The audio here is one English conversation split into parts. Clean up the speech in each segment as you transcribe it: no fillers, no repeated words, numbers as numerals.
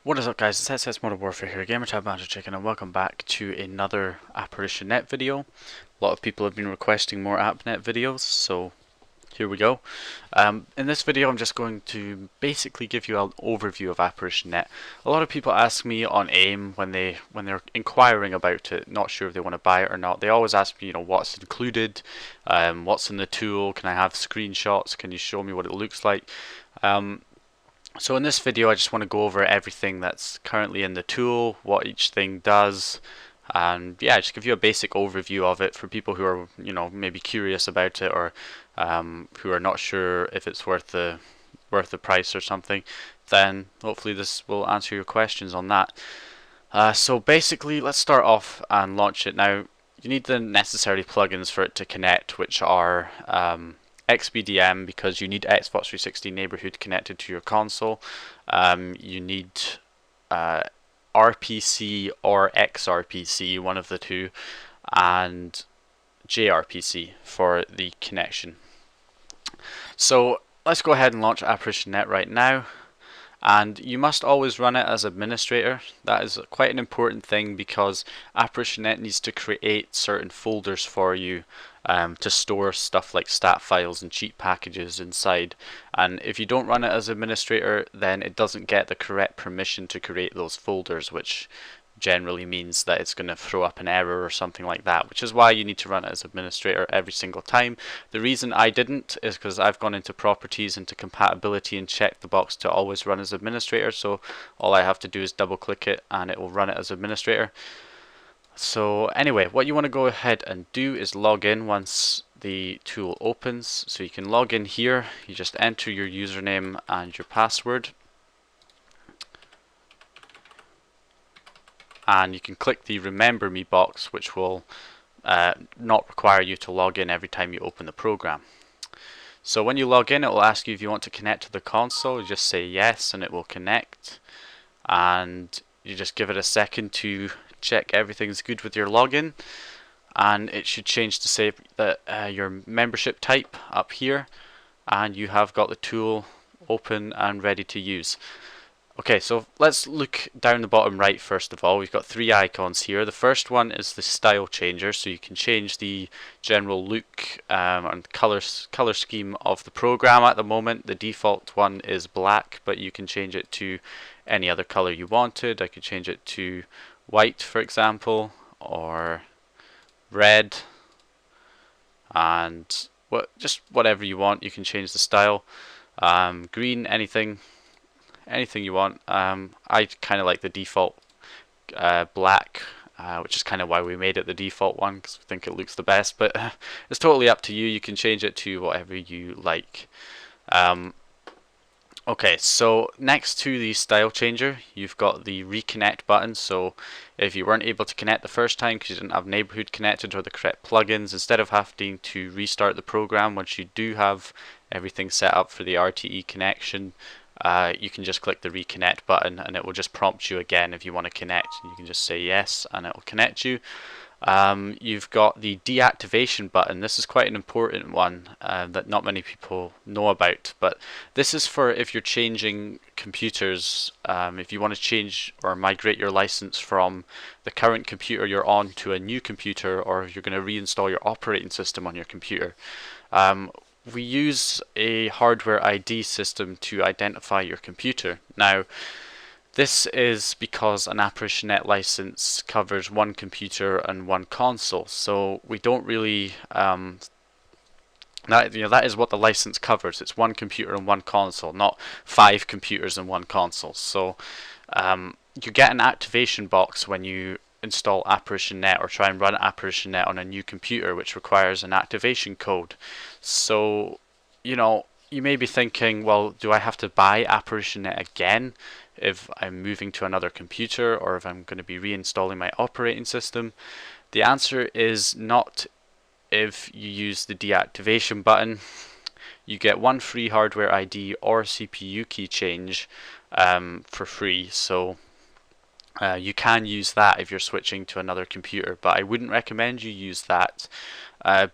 What is up, guys? It's SS Modern Warfare here, Gamertag Banter Chicken, and welcome back to another ApparitionNET video. A lot of people have been requesting more AppNet videos, so here we go. In this video I'm just going to basically give you an overview of ApparitionNET. A lot of people ask me on AIM when they're inquiring about it, not sure if they want to buy it or not. They always ask me, what's included, what's in the tool, can I have screenshots, can you show me what it looks like. So in this video I just want to go over everything that's currently in the tool, what each thing does, and yeah, just give you a basic overview of it for people who are, maybe curious about it, or who are not sure if it's worth the price or something. Then hopefully this will answer your questions on that. So basically, let's start off and launch it. Now, you need the necessary plugins for it to connect, which are XBDM, because you need Xbox 360 Neighborhood connected to your console. You need RPC or XRPC, one of the two, and JRPC for the connection. So let's go ahead and launch ApparitionNET right now. And you must always run it as administrator. That is quite an important thing because ApparitionNET needs to create certain folders for you to store stuff like stat files and cheat packages inside. And if you don't run it as administrator, then it doesn't get the correct permission to create those folders, which generally means that it's going to throw up an error or something like that, which is why you need to run it as administrator every single time. The reason I didn't is because I've gone into properties, into compatibility, and checked the box to always run as administrator, so all I have to do is double click it and it will run it as administrator. So anyway, what you want to go ahead and do is log in once the tool opens. So you can log in here, you just enter your username and your password, and you can click the remember me box, which will not require you to log in every time you open the program. So when you log in, it will ask you if you want to connect to the console. You just say yes and it will connect, and you just give it a second to check everything's good with your login, and it should change to say that your membership type up here, and you have got the tool open and ready to use. Okay, so let's look down the bottom right first of all. We've got three icons here. The first one is the style changer, so you can change the general look and color scheme of the program. At the moment, the default one is black, but you can change it to any other color you wanted. I could change it to white, for example, or red, and just whatever you want. You can change the style. Green, anything you want. I kind of like the default black, which is kind of why we made it the default one, because we think it looks the best, but it's totally up to you. You can change it to whatever you like. Okay, so next to the style changer, you've got the Reconnect button. So if you weren't able to connect the first time because you didn't have Neighborhood connected or the correct plugins, instead of having to restart the program, once you do have everything set up for the RTE connection, you can just click the Reconnect button and it will just prompt you again if you want to connect. You can just say yes and it will connect you. You've got the deactivation button. This is quite an important one that not many people know about, but this is for if you're changing computers, if you want to change or migrate your license from the current computer you're on to a new computer, or if you're going to reinstall your operating system on your computer. We use a hardware ID system to identify your computer. Now, this is because an ApparitionNET license covers one computer and one console, so we don't really that is what the license covers. It's one computer and one console, not 5 computers and one console. So you get an activation box when you install ApparitionNET or try and run ApparitionNET on a new computer, which requires an activation code. So you may be thinking, well, do I have to buy ApparitionNET again if I'm moving to another computer, or if I'm going to be reinstalling my operating system? The answer is not. If you use the deactivation button, you get one free hardware ID or CPU key change for free. So you can use that if you're switching to another computer, but I wouldn't recommend you use that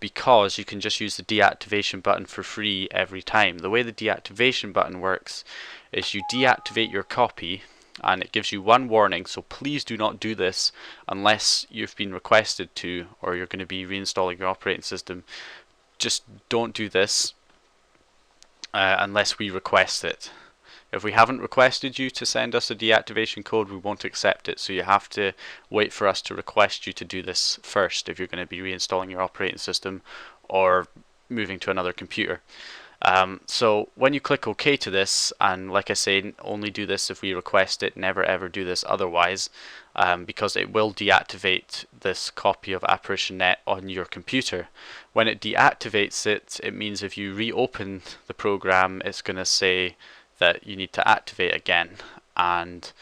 because you can just use the deactivation button for free every time. The way the deactivation button works is you deactivate your copy, and it gives you one warning, so please do not do this unless you've been requested to, or you're going to be reinstalling your operating system. Just don't do this unless we request it. If we haven't requested you to send us a deactivation code, we won't accept it. So you have to wait for us to request you to do this first if you're going to be reinstalling your operating system or moving to another computer. So when you click OK to this, and like I say, only do this if we request it, never ever do this otherwise, because it will deactivate this copy of ApparitionNET on your computer. When it deactivates it, it means if you reopen the program, it's going to say that you need to activate again, and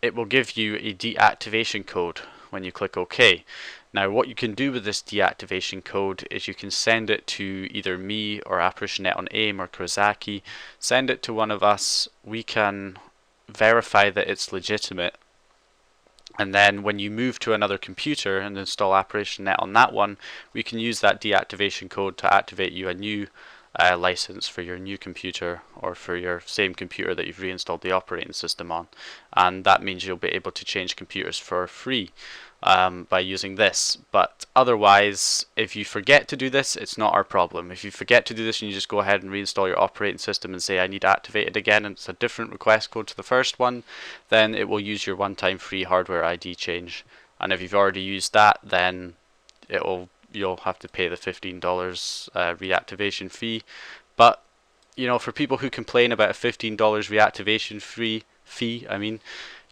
it will give you a deactivation code when you click OK. Now what you can do with this deactivation code is you can send it to either me or ApparitionNet on AIM or Kurosaki. Send it to one of us, we can verify that it's legitimate, and then when you move to another computer and install ApparitionNet on that one, we can use that deactivation code to activate you a new license for your new computer or for your same computer that you've reinstalled the operating system on, and that means you'll be able to change computers for free by using this. But otherwise, if you forget to do this, it's not our problem. If you forget to do this and you just go ahead and reinstall your operating system and say I need to activate it again, and it's a different request code to the first one, then it will use your one-time free hardware ID change. And if you've already used that, then you'll have to pay the $15 reactivation fee. But you know, for people who complain about a $15 reactivation fee, I mean,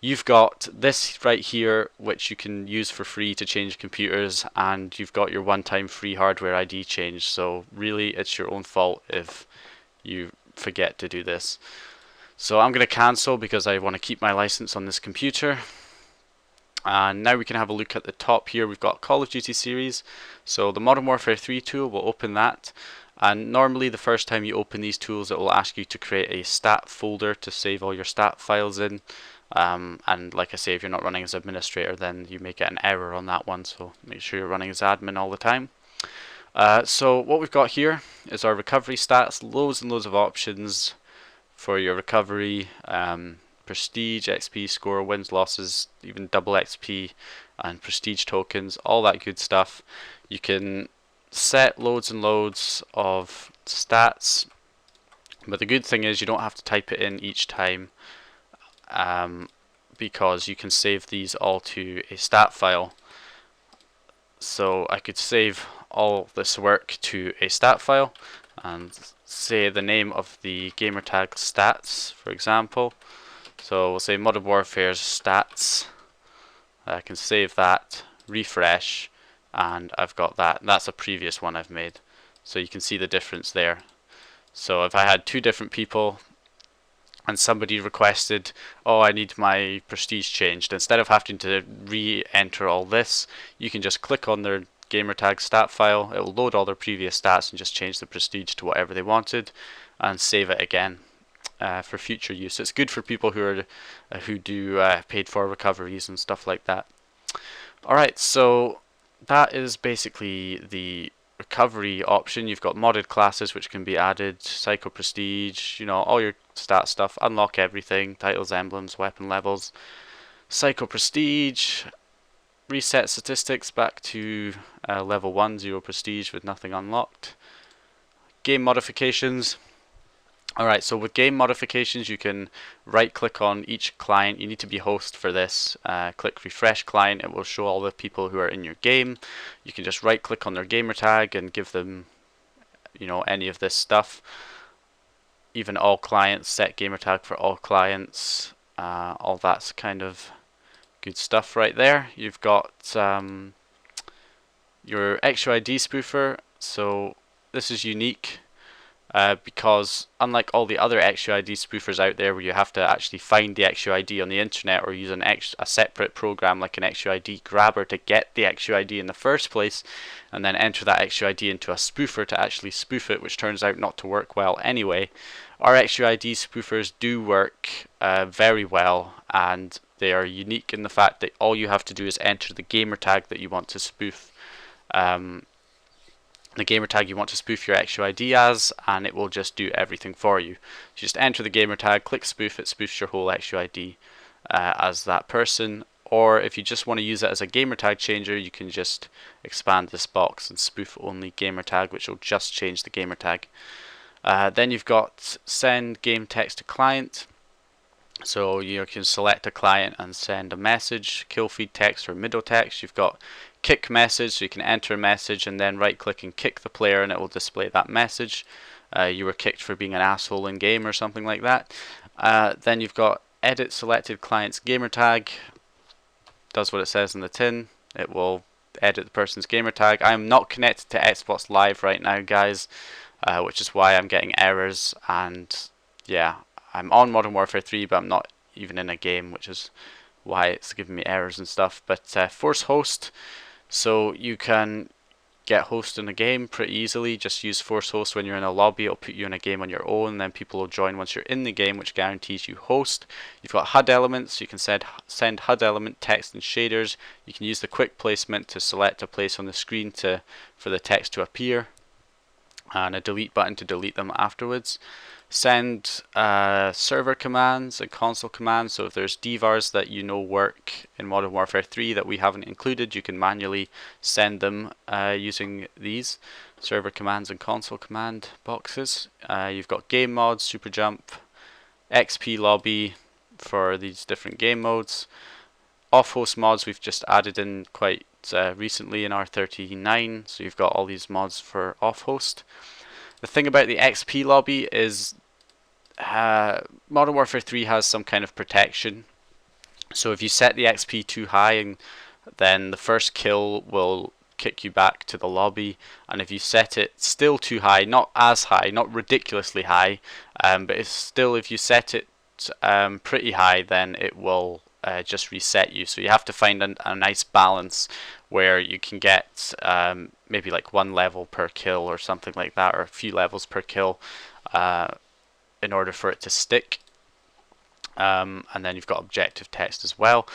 you've got this right here which you can use for free to change computers, and you've got your one-time free hardware ID change. So really it's your own fault if you forget to do this. So I'm going to cancel because I want to keep my license on this computer. And now we can have a look at the top here. We've got Call of Duty series. So the Modern Warfare 3 tool, we'll open that. And normally the first time you open these tools, it will ask you to create a stat folder to save all your stat files in. And like I say, if you're not running as administrator, then you may get an error on that one. So make sure you're running as admin all the time. So what we've got here is our recovery stats, loads and loads of options for your recovery. Prestige, XP score, wins, losses, even double XP and prestige tokens, all that good stuff. You can set loads and loads of stats, but the good thing is you don't have to type it in each time, because you can save these all to a stat file. So I could save all this work to a stat file and say the name of the Gamertag stats, for example. So we'll say Modern Warfare's stats. I can save that, refresh, and I've got that. That's a previous one I've made. So you can see the difference there. So if I had two different people and somebody requested, oh, I need my prestige changed, instead of having to re-enter all this, you can just click on their Gamertag stat file. It will load all their previous stats and just change the prestige to whatever they wanted and save it again. For future use. It's good for people who do paid for recoveries and stuff like that. Alright, so that is basically the recovery option. You've got modded classes which can be added, psycho prestige, you know, all your stat stuff, unlock everything, titles, emblems, weapon levels, psycho prestige, reset statistics back to level 1, 0 prestige with nothing unlocked, game modifications. Alright, so with game modifications you can right click on each client. You need to be host for this. Click refresh client, it will show all the people who are in your game. You can just right click on their gamer tag and give them, you know, any of this stuff. Even all clients, set gamer tag for all clients. All that's kind of good stuff right there. You've got your extra Id spoofer. So this is unique. Because unlike all the other XUID spoofers out there where you have to actually find the XUID on the internet or use a separate program like an XUID grabber to get the XUID in the first place and then enter that XUID into a spoofer to actually spoof it, which turns out not to work well anyway, our XUID spoofers do work very well, and they are unique in the fact that all you have to do is enter the gamer tag that you want to spoof. the gamertag you want to spoof your actual ID as, and it will just do everything for you. You just enter the gamertag, click spoof, it spoofs your whole actual ID as that person. Or if you just want to use it as a gamertag changer, you can just expand this box and spoof only gamertag, which will just change the gamertag. Then you've got send game text to client. So you can select a client and send a message, kill feed text or middle text. You've got kick message, so you can enter a message and then right click and kick the player and it will display that message. You were kicked for being an asshole in game or something like that. Then you've got edit selected client's gamertag. Does what it says in the tin. It will edit the person's gamertag. I am not connected to Xbox Live right now, guys, which is why I'm getting errors. And yeah, I'm on Modern Warfare 3, but I'm not even in a game, which is why it's giving me errors and stuff. But force host, so you can get host in a game pretty easily. Just use force host when you're in a lobby. It'll put you in a game on your own, and then people will join once you're in the game, which guarantees you host. You've got Hud Elements, so you can send Hud element text and shaders. You can use the quick placement to select a place on the screen for the text to appear, and a delete button to delete them afterwards. Send server commands and console commands. So if there's DVARs that you know work in Modern Warfare 3 that we haven't included, you can manually send them using these server commands and console command boxes. You've got game mods, super jump, XP lobby for these different game modes. Off-host mods we've just added in quite recently in R39, so you've got all these mods for off-host. The thing about the XP lobby is Modern Warfare 3 has some kind of protection. So if you set the XP too high, and then the first kill will kick you back to the lobby, and if you set it still too high, not as high, not ridiculously high, but it's still, if you set it pretty high, then it will just reset you. So you have to find a nice balance where you can get maybe like 1 level per kill or something like that, or a few levels per kill in order for it to stick. And then you've got objective text as well.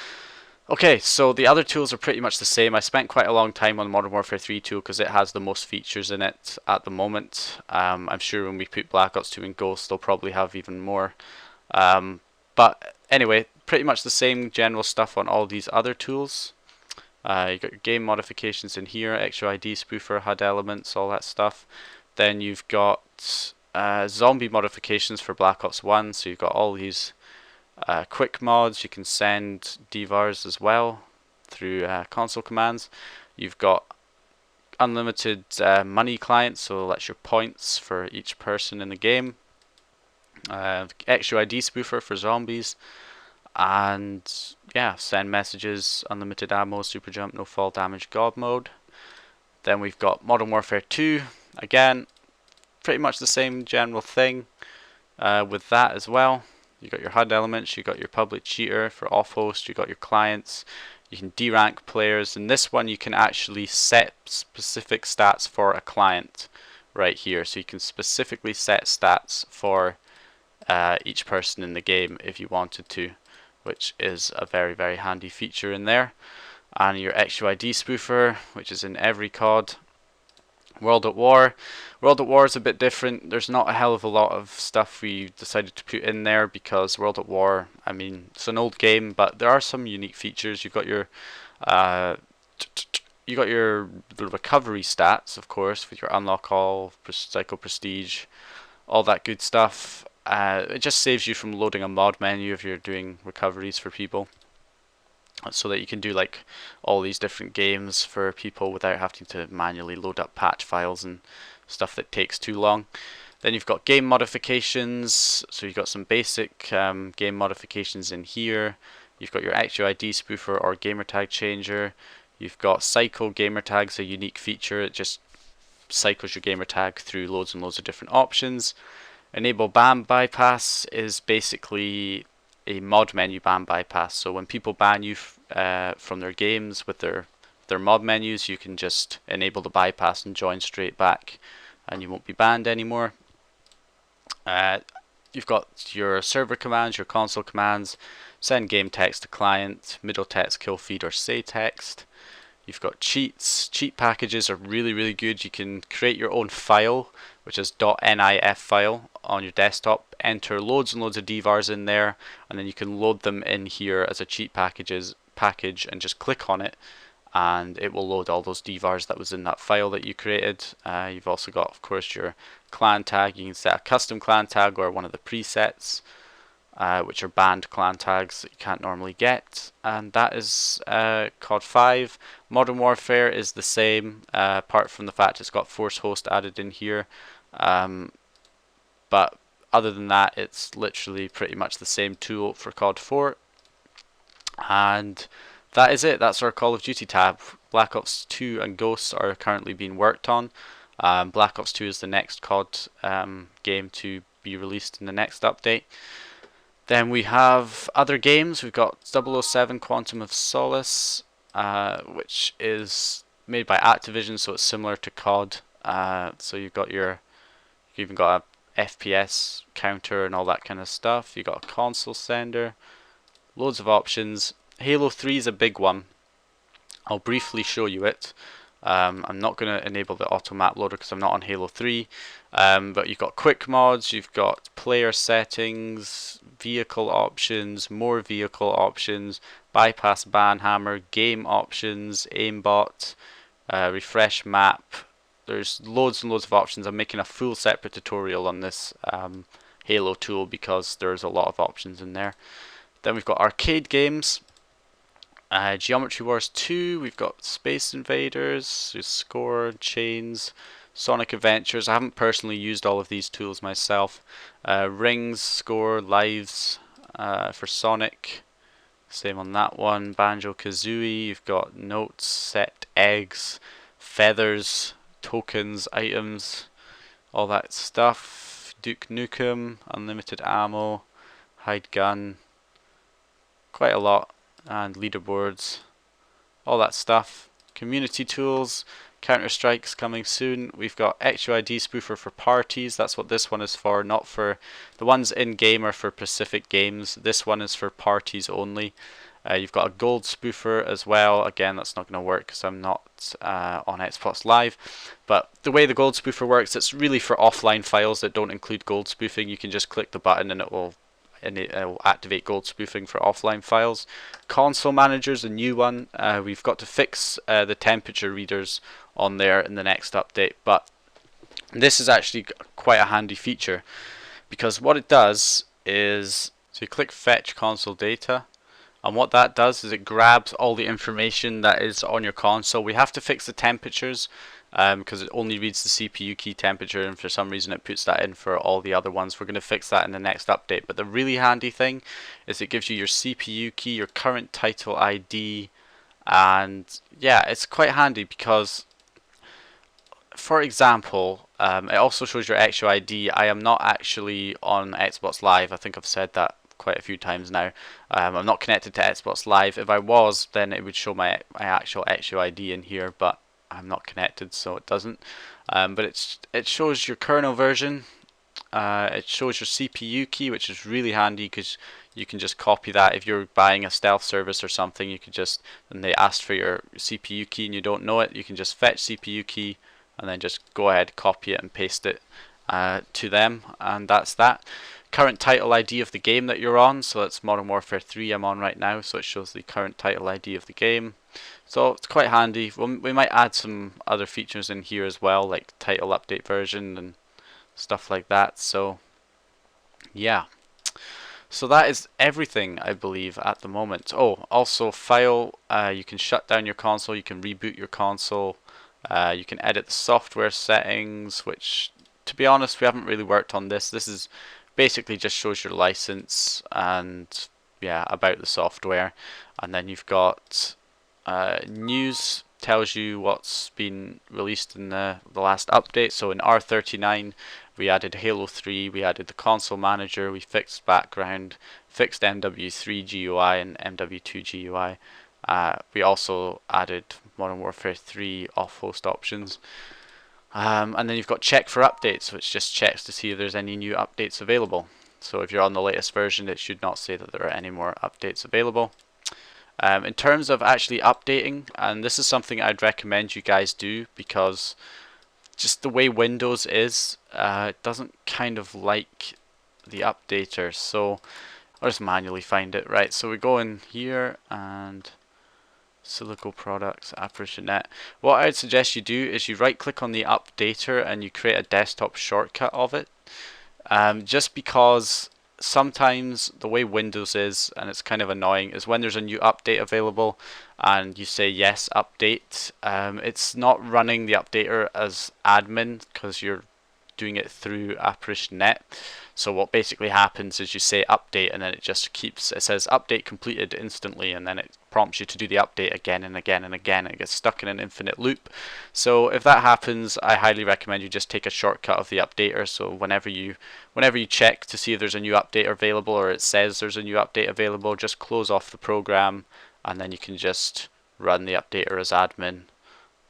Okay, so the other tools are pretty much the same. I spent quite a long time on the Modern Warfare 3 tool because it has the most features in it at the moment. I'm sure when we put Black Ops 2 and Ghost, they'll probably have even more. But anyway, pretty much the same general stuff on all these other tools. You've got your game modifications in here, extra Id Spoofer, Hud Elements, all that stuff. Then you've got zombie modifications for Black Ops 1, so you've got all these quick mods. You can send DVARs as well through console commands. You've got unlimited money clients, so that's your points for each person in the game. Extra Id Spoofer for zombies, and yeah, send messages, unlimited ammo, super jump, no fall damage, god mode. Then we've got Modern Warfare 2, again pretty much the same general thing with that as well. You got your HUD elements, you got your public cheater for off-host, you got your clients, you can derank players. In this one you can actually set specific stats for a client right here, so you can specifically set stats for each person in the game if you wanted to, which is a very, very handy feature in there. And your extra Id Spoofer, which is in every COD. World at War. World at War is a bit different. There's not a hell of a lot of stuff we decided to put in there because World at War, I mean, it's an old game, but there are some unique features. You've got your the recovery stats, of course, with your unlock all, psycho prestige, all that good stuff. It just saves you from loading a mod menu if you're doing recoveries for people, so that you can do like all these different games for people without having to manually load up patch files and stuff that takes too long. Then you've got game modifications, so you've got some basic game modifications in here. You've got your actual Id Spoofer or gamertag changer. You've got cycle gamertags, a unique feature. It just cycles your gamertag through loads and loads of different options. Enable ban bypass is basically a mod menu ban bypass. So when people ban you from their games with their mod menus, you can just enable the bypass and join straight back, and you won't be banned anymore. You've got your server commands, your console commands, send game text to client, middle text, kill feed, or say text. You've got cheats. Cheat packages are really good. You can create your own file, which is .nif file on your desktop, enter loads and loads of DVARs in there, and then you can load them in here as a cheat package and just click on it, and it will load all those DVARs that was in that file that you created. You've also got, of course, your clan tag. You can set a custom clan tag or one of the presets, which are banned clan tags that you can't normally get. And that is COD 5. Modern Warfare is the same, apart from the fact it's got Force Host added in here. But other than that, it's literally pretty much the same tool for COD 4. And that is it. That's our Call of Duty tab. Black Ops 2 and Ghosts are currently being worked on. Black Ops 2 is the next COD game to be released in the next update. Then we have other games. We've got 007 Quantum of Solace, which is made by Activision, so it's similar to COD. So you've even got a FPS counter and all that kind of stuff. You've got a console sender, loads of options. Halo 3 is a big one. I'll briefly show you it. I'm not going to enable the auto map loader because I'm not on Halo 3, but you've got quick mods, you've got player settings, vehicle options, more vehicle options, bypass banhammer, game options, aimbot, refresh map. There's loads and loads of options. I'm making a full separate tutorial on this Halo tool because there's a lot of options in there. Then we've got arcade games. Geometry Wars 2, we've got Space Invaders, there's Score, Chains, Sonic Adventures. I haven't personally used all of these tools myself. Rings, Score, Lives for Sonic, same on that one. Banjo-Kazooie, you've got Notes, Set, Eggs, Feathers, Tokens, Items, all that stuff. Duke Nukem, Unlimited Ammo, Hide Gun, quite a lot. And leaderboards, all that stuff. Community tools, Counter-Strike's coming soon. We've got Id Spoofer for parties. That's what this one is for, not for the ones in game are for specific games. This one is for parties only. You've got a gold spoofer as well. Again, that's not going to work because I'm not on Xbox Live. But the way the gold spoofer works, it's really for offline files that don't include gold spoofing. You can just click the button and it will activate gold spoofing for offline files. Console Manager is a new one. We've got to fix the temperature readers on there in the next update, but this is actually quite a handy feature because what it does is, so you click Fetch Console Data, and what that does is it grabs all the information that is on your console. We have to fix the temperatures because it only reads the CPU key temperature, and for some reason it puts that in for all the other ones. We're going to fix that in the next update. But the really handy thing is it gives you your CPU key, your current title ID, and yeah, it's quite handy because, for example, it also shows your actual ID. I am not actually on Xbox Live. I think I've said that quite a few times now. I'm not connected to Xbox Live. If I was, then it would show my actual ID in here, but I'm not connected, so it doesn't. But it shows your kernel version. It shows your CPU key, which is really handy because you can just copy that. If you're buying a stealth service or something, you could just, and they asked for your CPU key and you don't know it, you can just fetch CPU key and then just go ahead, copy it and paste it to them, and that's that. Current title ID of the game that you're on, so it's Modern Warfare 3 I'm on right now, so it shows the current title ID of the game. So it's quite handy. We might add some other features in here as well, like title update version and stuff like that. So yeah, so that is everything I believe at the moment. Oh, also file, you can shut down your console, you can reboot your console, you can edit the software settings, which to be honest we haven't really worked on this. This is basically just shows your license and yeah, about the software. And then you've got news, tells you what's been released in the last update. So in R39 we added Halo 3, we added the console manager, we fixed background, fixed MW3 GUI and MW2 GUI. We also added Modern Warfare 3 off-host options. And then you've got check for updates, which just checks to see if there's any new updates available. So if you're on the latest version, it should not say that there are any more updates available. In terms of actually updating, and this is something I'd recommend you guys do, because just the way Windows is, it doesn't kind of like the updater. So I'll just manually find it. Right, so we go in here and Silico Products, ApparitionNET. What I'd suggest you do is you right click on the updater and you create a desktop shortcut of it. Just because sometimes the way Windows is, and it's kind of annoying, is when there's a new update available and you say yes, update, it's not running the updater as admin because you're doing it through ApparitionNET. So what basically happens is you say update and then it just keeps, it says update completed instantly, and then it prompts you to do the update again and again and again. It gets stuck in an infinite loop. So if that happens, I highly recommend you just take a shortcut of the updater. So whenever you check to see if there's a new update available, or it says there's a new update available, just close off the program and then you can just run the updater as admin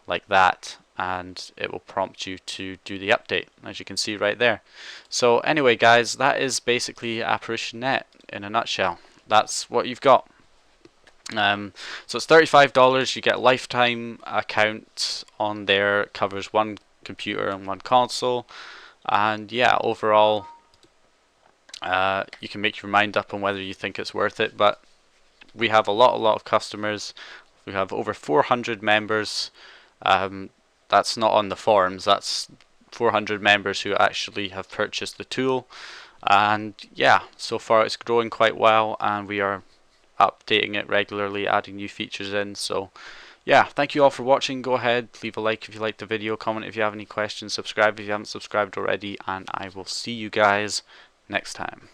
like that, and it will prompt you to do the update, as you can see right there. So anyway guys, that is basically ApparitionNET in a nutshell. That's what you've got. So it's $35. You get a lifetime account on there. It covers one computer and one console, and yeah, overall you can make your mind up on whether you think it's worth it. But we have a lot of customers. We have over 400 members. That's not on the forums, that's 400 members who actually have purchased the tool, and yeah, so far it's growing quite well, and we are updating it regularly, adding new features in. So yeah, thank you all for watching. Go ahead, leave a like if you liked the video, comment if you have any questions, subscribe if you haven't subscribed already, and I will see you guys next time.